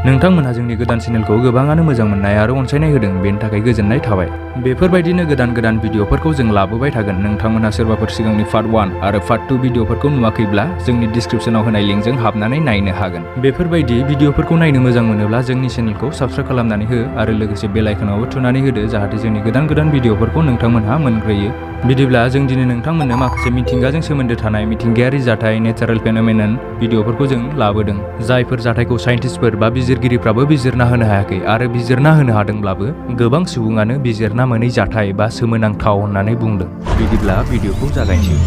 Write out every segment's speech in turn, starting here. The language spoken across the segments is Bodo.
नोंथांमोनहा जोंनि गोदान चेनेलखौ गोबाङानो मोजां मोननाय आरो अनसायनाय होदों, बेनि थाखाय गोजोननाय थाबाय। बेफोरबायदिनो गोदान भिडिअफोरखौ जों लाबोबाय थागोन। नोंथांमोनहा सोरबाफोर सिगांनि पार्ट 1 आरो पार्ट 2 भिडिअफोरखौ नुवाखैब्ला जोंनि डिस्क्रिप्शनाव होनाय लिंकजों हाबनानै नायनो हागोन। बेफोरबायदि भिडिअफोरखौ नायनो मोजां मोनोब्ला जोंनि चेनेलखौ साबस्क्राइब खालामनानै हो आरो लोगोसे बेल आइकनावबो थुनानै होदो, जाहाथे जोंनि गोदान भिडिअफोरखौ नोंथांमोनहा मोनग्रोयो। बिदिब्ला जों दिनै नोंथांमोननो माखासे मिथिंगाजों सोमोन्दो थानाय मिथिंगायारि जाथाय नेचारेल फेनोमेनन भिडिअफोरखौ जों लाबोदों। जायफोर जाथायखौ साइन्टिस्टफोर बा बिजिरगिरिफ्राबो बिजिरना होनो हायाखै आरो बिजिरना होनो हादोंब्लाबो गोबां सुबुङानो बिजिरना मोनै जाथाय बा सोमोनांथाव होननानै बुंदों। बिदिब्ला भिडिअखौ जागायनोसै।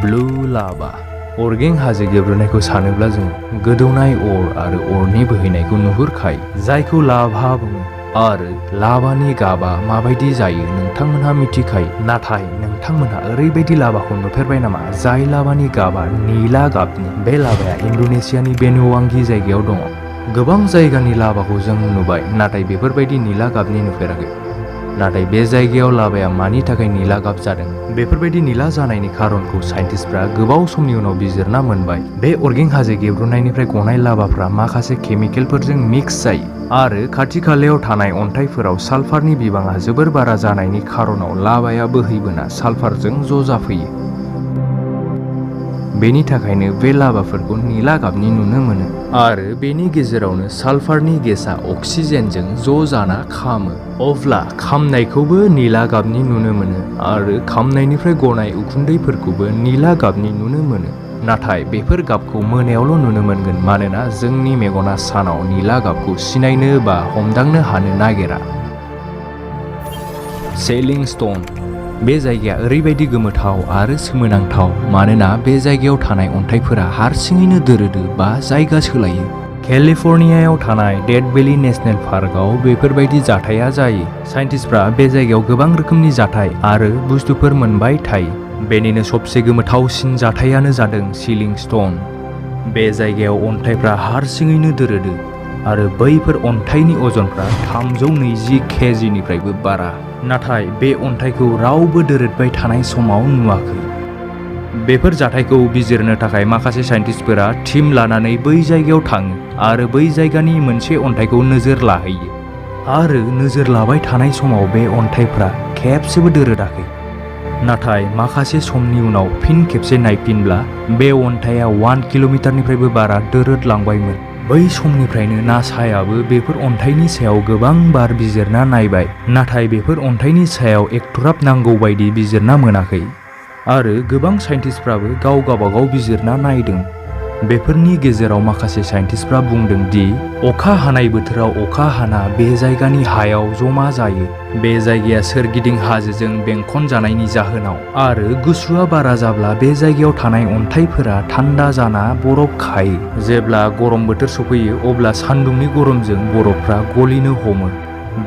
Blue lava. अरगें हाजो गेब्रेनायखौ सानोब्ला जों गोदौनाय अर आरो अरनि बोहैनायखौ नुहुरखायो, जायखौ लाभा बुङो। आरो लाभानि गाबा माबायदि जायो नोंथांमोनहा मिथिखायो। नाथाय नोंथांमोनहा ओरैबायदि लाभाखौ नुफेरबाय नामा जाय लाभानि गाबा निला गाबनि? बे लाभाया इन्ड'नेसियानि बेनुवांगी जायगायाव दङ। गोबां जायगानि लाभाखौ जों नुबाय, नाथाय बेफोरबायदि निला गाबनि नुफेराखै। नाथाय बे जायगायाव लाभाया मानि थाखाय निला गाब जादों? बेफोरबायदि निला जानायनि खारनखौ साइन्टिस्टफ्रा गोबाव समनि उनाव बिजिरना मोनबाय। बे अरगें हाजो गेब्रुनायनिफ्राय गनाय लाभाफ्रा माखासे केमिकेलफोरजों मिक्स जायो आरो खाथि खालायाव थानाय अन्थाइफोराव सालफारनि बिबाङा जोबोर बारा जानायनि खारनाव लाभाया बोहैबोना सालफारजों ज' जाफैयो। बेनि थाखायनो बे लाभाफोरखौ निला गाबनि नुनो मोनो। आरो बेनि गेजेरावनो सालफारनि गेसआ अक्सिजेनजों ज' जाना खामो। अब्ला खामनायखौबो निला गाबनि नुनो मोनो आरो खामनायनिफ्राय गनाय उखुन्दैफोरखौबो निला गाबनि नुनो मोनो। नाथाय बेफोर गाबखौ मोनायावल' नुनो मोनगोन, मानोना जोंनि मेगना सानाव निला गाबखौ सिनायनो बा हमदांनो हानो नागिरा। सेलिं स्टोन। बे जायगाया ओरैबायदि गोमोथाव आरो सोमोनांथाव मानोना बे जायगायाव थानाय अन्थाइफोरा हारसिङैनो दोरोदो बा जायगा सोलायो। केलिफर्नियायाव थानाय डेथ भेलि नेशनेल पार्कआव बेफोरबायदि जाथाया जायो। साइन्टिस्टफ्रा बे जायगायाव गोबां रोखोमनि जाथाय आरो बुस्थुफोर मोनबाय थायो। बेनिनो सबसे गोमोथावसिन जाथायानो जादों सेलिं स्टोन। बे जायगायाव अन्थाइफ्रा हारसिङैनो दोरोदो आरो बैफोर अन्थाइनि अजनफ्रा 320 केजिनिफ्रायबो बारा। नाथाय बे अन्थाइखौ रावबो दोरोदबाय थानाय समाव नुवाखै। बेफोर जाथायखौ बिजिरनो थाखाय माखासे साइन्टिस्टफोरा टीम लानानै बै जायगायाव थाङो आरो बै जायगानि मोनसे अन्थाइखौ नोजोर लाहैयो। आरो नोजोर लाबाय थानाय समाव बे अन्थाइफ्रा खेबसेबो दोरोदाखै। नाथाय माखासे समनि उनाव फिन खेबसे नायफिनब्ला बे अन्थाइया 1 किल'मिटारनिफ्रायबो बारा दोरोदलांबायमोन। बै समनिफ्रायनो नासायाबो बेफोर अन्थाइनि सायाव गोबां बार बिजिरना नायबाय, नाथाय बेफोर अन्थाइनि सायाव एखथ'राब नांगौ बायदि बिजिरना मोनाखै। आरो गोबां साइन्टिस्टफ्राबो गाव गावबागाव बिजिरना नायदों। बेफोरनि गेजेराव माखासे साइन्टिस्टफ्रा बुंदों दि अखा हानाय बोथोराव अखा हाना बे जायगानि हायाव जमा जायो। बे जायगाया सोरगिदिं हाजोजों बेंखन जानायनि जाहोनाव आरो गुसुआ बारा जाब्ला बे जायगायाव थानाय अन्थाइफोरा थान्दा जाना बरफ खायो। जेब्ला गरम बोथोर सफैयो अब्ला सान्दुंनि गरमजों बरफफ्रा गलिनो हमो।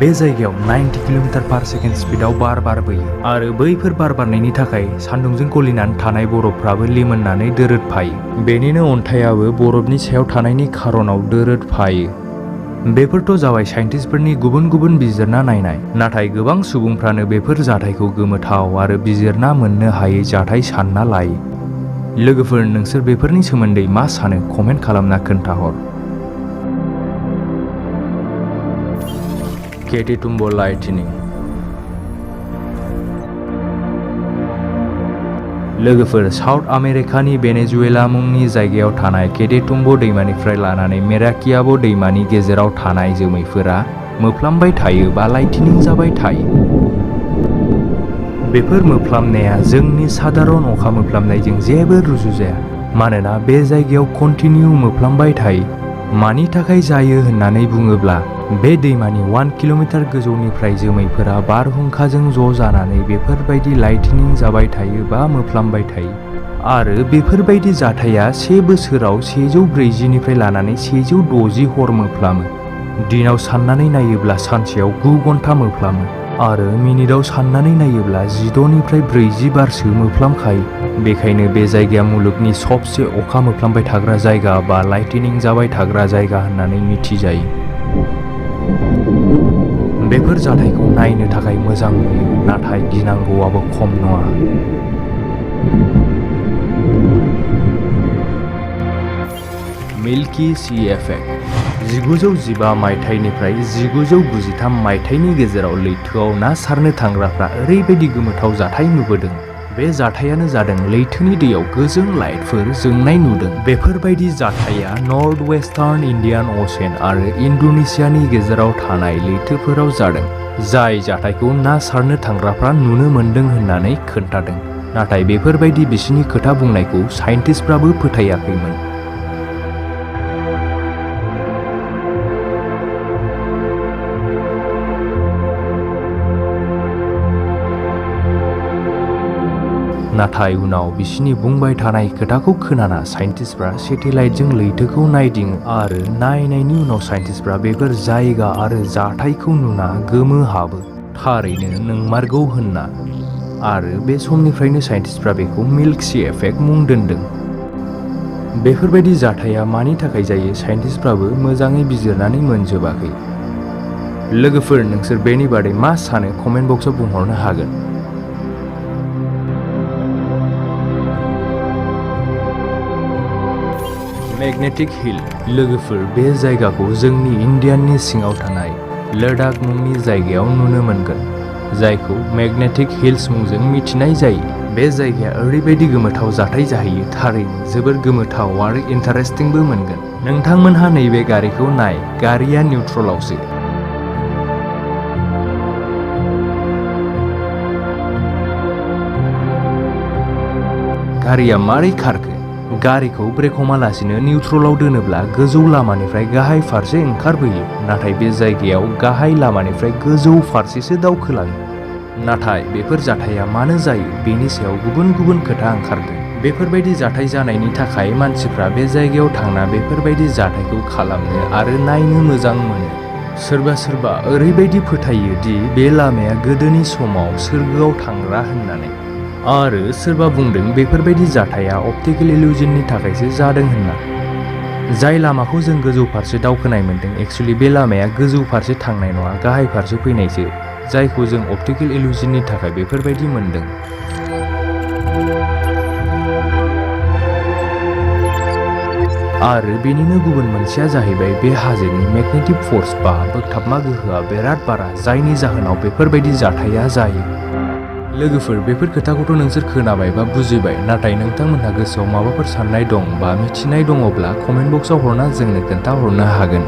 बे जायगायाव 90 किल'मिटार/सेकेन्ड स्पिडआव बार बारबोयो आरो बैफोर बार बारनायनि थाखाय सान्दुंजों गलिनानै थानाय बरफफ्राबो लिमोननानै दोरोदफायो। बेनिनो अन्थाइयाबो बरफनि सायाव थानायनि खारनाव दोरोदफायो। बेफोरथ' जाबाय साइन्टिस्टफोरनि गुबुन बिजिरना नायनाय, नाथाय गोबां सुबुंफ्रानो बेफोर जाथायखौ गोमोथाव आरो बिजिरना मोननो हायै जाथाय सानना लायो। लोगोफोर, नोंसोर बेफोरनि सोमोन्दै मा सानो कमेन्ट खालामना खोन्थाहर। केटीटुम्ब लाइटनिं। लोगोफोर, साउथ आमेरिकानि भेनेजुएला मुंनि जायगायाव थानाय केटीटुम्ब दैमानिफ्राय लानानै मेराकियाबो दैमानि गेजेराव थानाय जोमैफोरा मोफ्लामबाय थायो बा लाइटनिं जाबाय थायो। बेफोर मोफ्लामनाया जोंनि सादारन अखा मोफ्लामनायजों जेबो रुजुजाया, मानोना बे जायगायाव कन्टिनिउ मोफ्लामबाय थायो। मानि थाखाय जायो होननानै बुङोब्ला बे दैमानि 1 किल'मिटार गोजौनिफ्राय जोमैफोरा बारहुंखाजों ज' जानानै बेफोरबायदि लाइटनिं जाबाय थायो बा मोफ्लामबाय थायो। आरो बेफोरबायदि जाथाया 1 बोसोराव 140निफ्राय लानानै 160 हर मोफ्लामो। दिनाव साननानै नायोब्ला सानसेयाव 9 घन्टा मोफ्लामो आरो मिनिटाव साननानै नायोब्ला 16निफ्राय 40 बारसो मोफ्लामखायो। बेखायनो बे जायगाया मुलुगनि सबसे अखा मोफ्लामबाय थाग्रा जायगा बा लाइटनिं जाबाय थाग्रा जायगा होननानै मिथिजायो। बेफोर जाथायखौ नायनो थाखाय मोजां नुयो, नाथाय गिनांगौआबो खम नङा। Milky C effect. 1915 मायथाइनिफ्राय 1993 मायथाइनि गेजेराव लैथोआव ना सारनो थांग्राफ्रा ओरैबायदि गोमोथाव जाथाय नुबोदों। बे जाथायानो जादों लैथोनि दैयाव गोजों लाइटफोर जोंनाय नुदों। बेफोरबायदि जाथाया नर्थ वेस्टार्न इन्डियान अशेन आरो इन्ड'नेशियानि गेजेराव थानाय लैथोफोराव जादों। जाय जाथायखौ ना सारनो थांग्राफ्रा नुनो मोनदों होननानै खोन्थादों। नाथाय बेफोरबायदि बिसिनि खोथा बुंनायखौ साइन्टिस्टफ्राबो फोथायाखैमोन। नाथाय उनाव बिसिनि बुंबाय थानाय खोथाखौ खोनाना साइन्टिस्टफ्रा सेटेलाइटजों लैथोखौ नायदिङो आरो नायनायनि उनाव साइन्टिस्टफ्रा बेफोर जायगा आरो जाथायखौ नुना गोमोहाबो। थारैनो नंमारगौ होनना। आरो बे समनिफ्रायनो साइन्टिस्टफ्रा बेखौ मिल्की इफेक्ट मुं दोनदों। बेफोरबायदि जाथाया मानि थाखाय जायो साइन्टिस्टफ्राबो मोजाङै बिजिरनानै मोनजोबाखै। लोगोफोर, नोंसोर बेनि बादै मा सानो कमेन्ट बक्सआव बुंहरनो हागोन। Magnetic hill. लोगोफोर, बे जायगाखौ जोंनि इण्डियानि सिङाव थानाय लद्दाख मुंनि जायगायाव नुनो मोनगोन, जायखौ मैग्नेटिक हिल्स मुंजों मिथिनाय जायो। बे जायगाया ओरैबायदि गोमोथाव जाथाय जाहैयो, थारैनो जोबोर गोमोथाव आरो इन्टारेस्टिंबो मोनगोन। नोंथांमोनहा नैबे गारिखौ नाय, गारिया निउट्रलावसो। गारिया मारै खारखो? गारिखौ ब्रेक हमालासिनो निउट्रलाव दोनोब्ला गोजौ लामानिफ्राय गाहाय फारसे ओंखारबोयो, नाथाय बे जायगायाव गाहाय लामानिफ्राय गोजौ फारसेसो दावखोलाङो। नाथाय बेफोर जाथाया मानो जायो बेनि सायाव गुबुन गुबुन खोथा ओंखारदों। बेफोरबायदि जाथाय जानायनि थाखाय मानसिफ्रा बे जायगायाव थांना बेफोरबायदि जाथायखौ खालामनो आरो नायनो मोजां मोनो। सोरबा सोरबा ओरैबायदि फोथायो दि बे लामाया गोदोनि समाव सोरगोआव थांग्रा होननानै। आरो सोरबा बुंदों बेफोरबायदि जाथाया अप्टिकेल इल्यूजननि थाखायसो जादों होनना। जाय लामाखौ जों गोजौ फारसे दावखोनाय मोनदों, एक्चुअली बे लामाया गोजौ फारसे थांनाय नङा, गाहाय फारसे फैनायसो, जायखौ जों अप्टिकेल इल्यूजननि थाखाय बेफोरबायदि मोनदों। आरो बेनिनो गुबुन मोनसेया जाहैबाय बे हाजोनि मैग्नेटिक फोर्स बा बोगथाबमा गोहोआ बिराद बारा, जायनि जाहोनाव बेफोरबायदि जाथाया जायो। लोगोफोर, बेफोर खोथाखौथ' नोंसोर खोनाबाय बा बुजिबाय, नाथाय नोंथांमोनहा गोसोआव माबाफोर साननाय दं बा मिथिनाय दङब्ला कमेन्ट बक्सआव हरना जोंनो खोन्थाहरनो हागोन।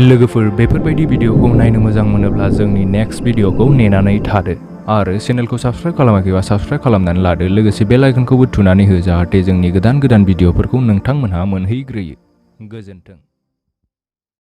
लोगोफोर, बेफोरबायदि भिडिअखौ नायनो मोजां मोनोब्ला जोंनि नेक्स्ट भिडिअखौ नेनानै थादो आरो चेनेलखौ साबस्क्राइब खालामाखैबा साबस्क्राइब खालामनानै लादो, लोगोसे बेल आइकनखौबो थुनानै हो, जाहाथे जोंनि गोदान भिडिअफोरखौ नोंथांमोनहा मोनहैग्रोयो। गोजोन्थों।